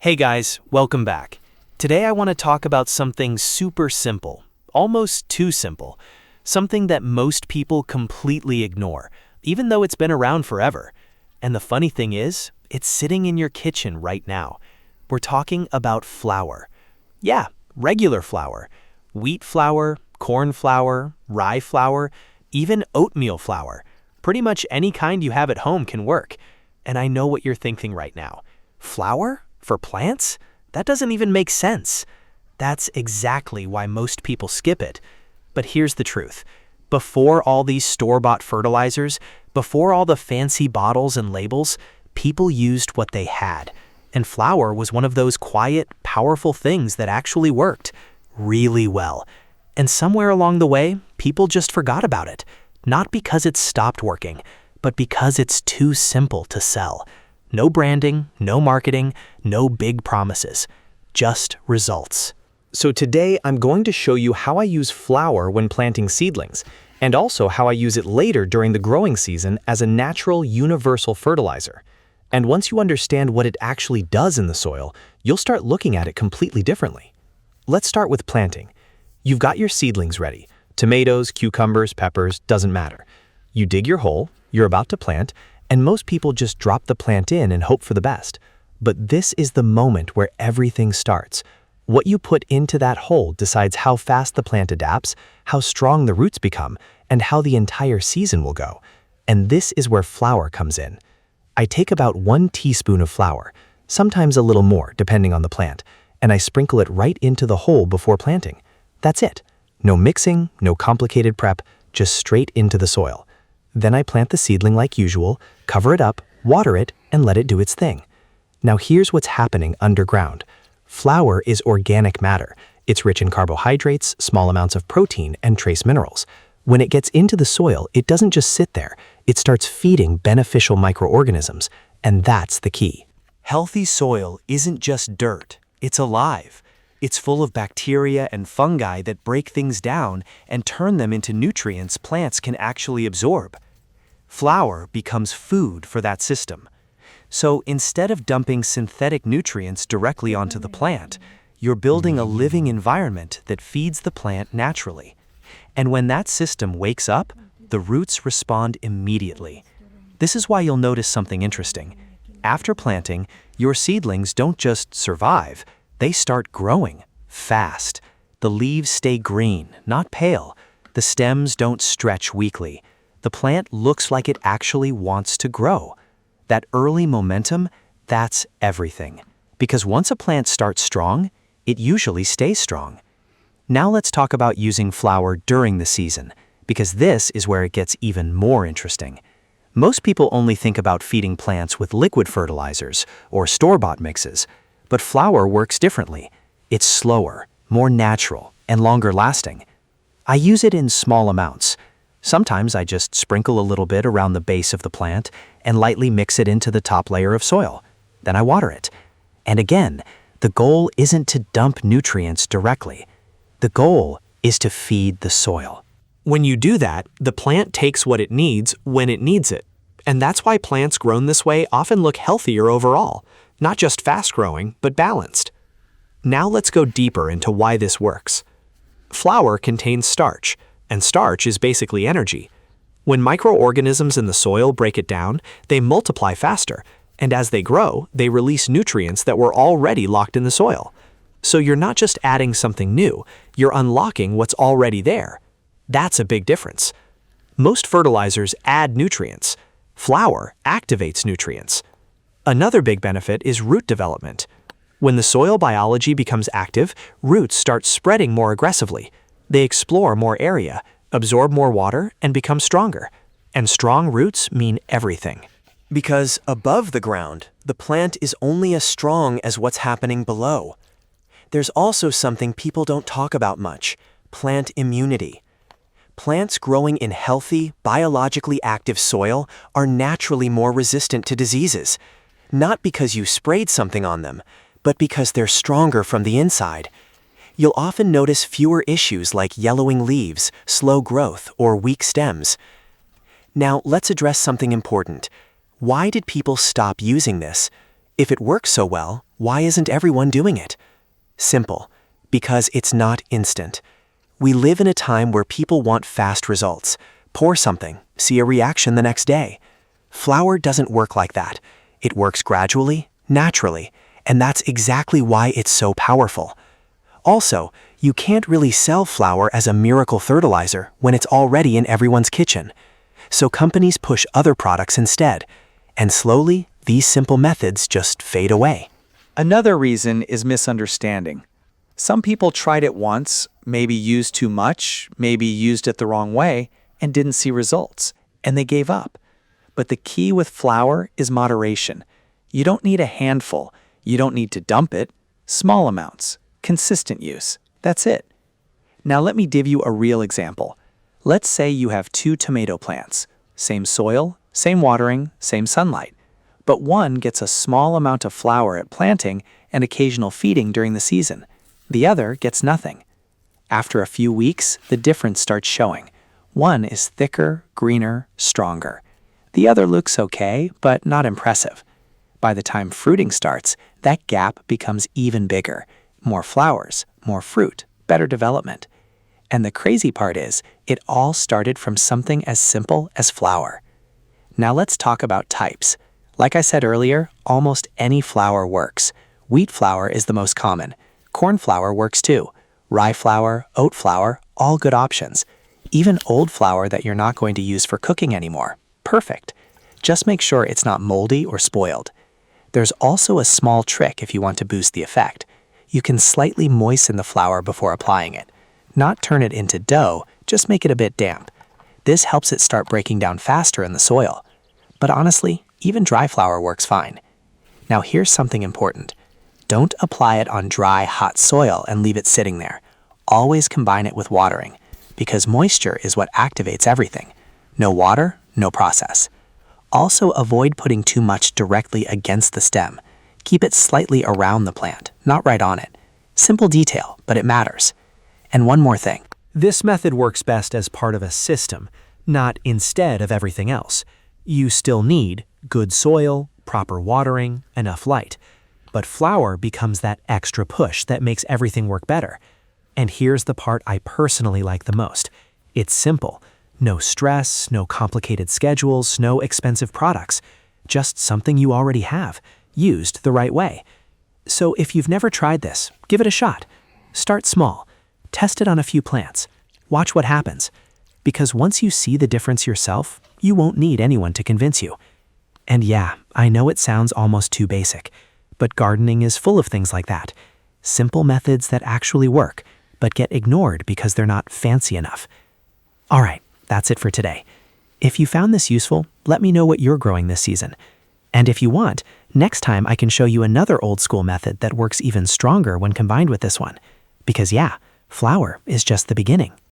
Hey guys, welcome back. Today I want to talk about something super simple, almost too simple, something that most people completely ignore, even though it's been around forever. And the funny thing is, it's sitting in your kitchen right now. We're talking about flour. Yeah, regular flour. Wheat flour, corn flour, rye flour, even oatmeal flour. Pretty much any kind you have at home can work. And I know what you're thinking right now. Flour? For plants? That doesn't even make sense. That's exactly why most people skip it. But here's the truth. Before all these store-bought fertilizers, before all the fancy bottles and labels, people used what they had. And flour was one of those quiet, powerful things that actually worked really well. And somewhere along the way, people just forgot about it. Not because it stopped working, but because it's too simple to sell. No branding, no marketing, no big promises, just results. So today I'm going to show you how I use flour when planting seedlings, and also how I use it later during the growing season as a natural universal fertilizer. And once you understand what it actually does in the soil, you'll start looking at it completely differently. Let's start with planting. You've got your seedlings ready. Tomatoes, cucumbers, peppers, doesn't matter. You dig your hole, you're about to plant, and most people just drop the plant in and hope for the best. But this is the moment where everything starts. What you put into that hole decides how fast the plant adapts, how strong the roots become, and how the entire season will go. And this is where flour comes in. I take about 1 teaspoon of flour, sometimes a little more depending on the plant, and I sprinkle it right into the hole before planting. That's it. No mixing, no complicated prep, just straight into the soil. Then I plant the seedling like usual, cover it up, water it, and let it do its thing. Now here's what's happening underground. Flour is organic matter. It's rich in carbohydrates, small amounts of protein, and trace minerals. When it gets into the soil, it doesn't just sit there. It starts feeding beneficial microorganisms, and that's the key. Healthy soil isn't just dirt, it's alive. It's full of bacteria and fungi that break things down and turn them into nutrients plants can actually absorb. Flour becomes food for that system. So instead of dumping synthetic nutrients directly onto the plant, you're building a living environment that feeds the plant naturally. And when that system wakes up, the roots respond immediately. This is why you'll notice something interesting. After planting, your seedlings don't just survive, they start growing fast. The leaves stay green, not pale. The stems don't stretch weakly. The plant looks like it actually wants to grow. That early momentum, that's everything. Because once a plant starts strong, it usually stays strong. Now let's talk about using flour during the season, because this is where it gets even more interesting. Most people only think about feeding plants with liquid fertilizers or store-bought mixes, but flour works differently. It's slower, more natural, and longer lasting. I use it in small amounts. Sometimes I just sprinkle a little bit around the base of the plant and lightly mix it into the top layer of soil. Then I water it. And again, the goal isn't to dump nutrients directly. The goal is to feed the soil. When you do that, the plant takes what it needs when it needs it. And that's why plants grown this way often look healthier overall, not just fast-growing, but balanced. Now let's go deeper into why this works. Flour contains starch, and starch is basically energy. When microorganisms in the soil break it down, they multiply faster, and as they grow, they release nutrients that were already locked in the soil. So you're not just adding something new, you're unlocking what's already there. That's a big difference. Most fertilizers add nutrients. Flour activates nutrients. Another big benefit is root development. When the soil biology becomes active, roots start spreading more aggressively. They explore more area, absorb more water, and become stronger. And strong roots mean everything. Because above the ground, the plant is only as strong as what's happening below. There's also something people don't talk about much: plant immunity. Plants growing in healthy, biologically active soil are naturally more resistant to diseases. Not because you sprayed something on them, but because they're stronger from the inside. You'll often notice fewer issues like yellowing leaves, slow growth, or weak stems. Now, let's address something important. Why did people stop using this? If it works so well, Why isn't everyone doing it? Simple. Because it's not instant. We live in a time where people want fast results. Pour something, see a reaction the next day. Flour doesn't work like that. It works gradually, naturally, and that's exactly why it's so powerful. Also, you can't really sell flour as a miracle fertilizer when it's already in everyone's kitchen. So companies push other products instead, and slowly, these simple methods just fade away. Another reason is misunderstanding. Some people tried it once, maybe used too much, maybe used it the wrong way, and didn't see results, and they gave up. But the key with flour is moderation. You don't need a handful. You don't need to dump it. Small amounts. Consistent use. That's it. Now let me give you a real example. Let's say you have 2 tomato plants. Same soil, same watering, same sunlight. But one gets a small amount of flour at planting and occasional feeding during the season. The other gets nothing. After a few weeks, the difference starts showing. One is thicker, greener, stronger. The other looks okay, but not impressive. By the time fruiting starts, that gap becomes even bigger. More flowers, more fruit, better development. And the crazy part is, it all started from something as simple as flour. Now let's talk about types. Like I said earlier, almost any flour works. Wheat flour is the most common. Corn flour works too. Rye flour, oat flour, all good options. Even old flour that you're not going to use for cooking anymore. Perfect. Just make sure it's not moldy or spoiled. There's also a small trick if you want to boost the effect. You can slightly moisten the flour before applying it. Not turn it into dough, just make it a bit damp. This helps it start breaking down faster in the soil. But honestly, even dry flour works fine. Now here's something important. Don't apply it on dry, hot soil and leave it sitting there. Always combine it with watering, because moisture is what activates everything. No water, no process. Also avoid putting too much directly against the stem. Keep it slightly around the plant, not right on it. Simple detail, but it matters. And one more thing. This method works best as part of a system, not instead of everything else. You still need good soil, proper watering, enough light. But flour becomes that extra push that makes everything work better. And here's the part I personally like the most. It's simple. No stress, no complicated schedules, no expensive products. Just something you already have, used the right way. So if you've never tried this, give it a shot. Start small. Test it on a few plants. Watch what happens. Because once you see the difference yourself, you won't need anyone to convince you. And yeah, I know it sounds almost too basic, but gardening is full of things like that. Simple methods that actually work, but get ignored because they're not fancy enough. All right, that's it for today. If you found this useful, let me know what you're growing this season. And if you want, next time I can show you another old school method that works even stronger when combined with this one. Because yeah, flour is just the beginning.